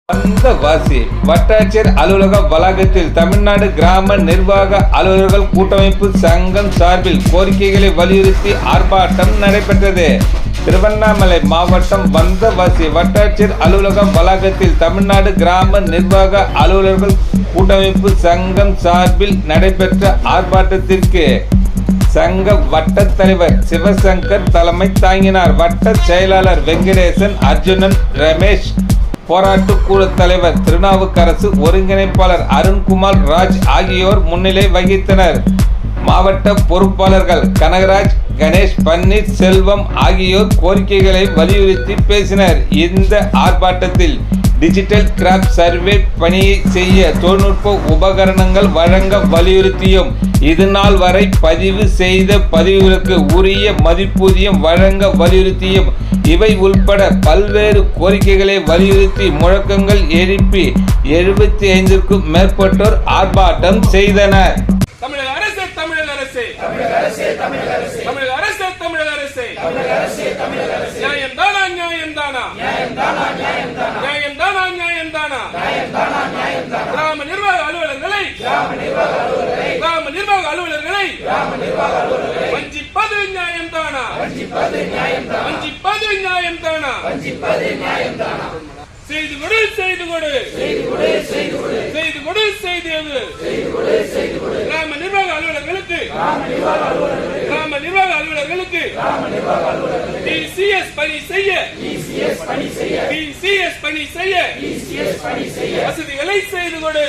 வந்தவாசி வட்டாட்சியர் அலுவலக வளாகத்தில் தமிழ்நாடு கிராம நிர்வாக அலுவலர்கள் கூட்டமைப்பு சங்கம் சார்பில் கோரிக்கைகளை வலியுறுத்தி ஆர்ப்பாட்டம் நடைபெற்றது. திருவண்ணாமலை மாவட்டம் வந்தவாசி வட்டாட்சியர் அலுவலக வளாகத்தில் தமிழ்நாடு கிராம நிர்வாக அலுவலர்கள் கூட்டமைப்பு சங்கம் சார்பில் நடைபெற்ற ஆர்ப்பாட்டத்திற்கு சங்க வட்ட தலைவர் சிவசங்கர் தலைமை தாங்கினார். வட்ட செயலாளர் வெங்கடேசன், அர்ஜுனன், ரமேஷ், போராட்ட குழு தலைவர் திருநாவுக்கரசு, ஒருங்கிணைப்பாளர் அருண்குமார் ராஜ் ஆகியோர் முன்னிலை வகித்தனர். மாவட்ட பொறுப்பாளர்கள் கனகராஜ், கணேஷ், பன்னீர் செல்வம் ஆகியோர் கோரிக்கைகளை வலியுறுத்தி பேசினர். இந்த ஆர்ப்பாட்டத்தில் டிஜிட்டல் கிராப் சர்வே பணியை செய்ய தொழில்நுட்ப உபகரணங்கள் வழங்க வலியுறுத்தியும், இதுநாள் வரை பதிவு செய்த பதிவுகளுக்கு உரிய மதிப்பூதியம் வழங்க வலியுறுத்தியும், இவை உள்பட பல்வேறு கோரிக்கைகளை வலியுறுத்தி முழக்கங்கள் எழுப்பி 75க்கும் மேற்பட்டோர் ஆர்ப்பாட்டம் செய்தனர். தமிழக அரசு தமிழக அரசு தமிழக அரசு தமிழக அரசு நியாயம் தானா நியாயம் தானா நியாயம் தானா நியாயம் தானா கிராம நிர்வாக அலுவலர்களை வஞ்சிப்பது நியாயம் தானா வஞ்சிப்பது நியாயம் தானா செய்து கொடு செய்து கொடு செய்து கொடு செய்து கிராம நிர்வாக அலுவலர்களுக்கு டிசிஎஸ் பணி செய்ய வசதிகளை செய்து கொடு.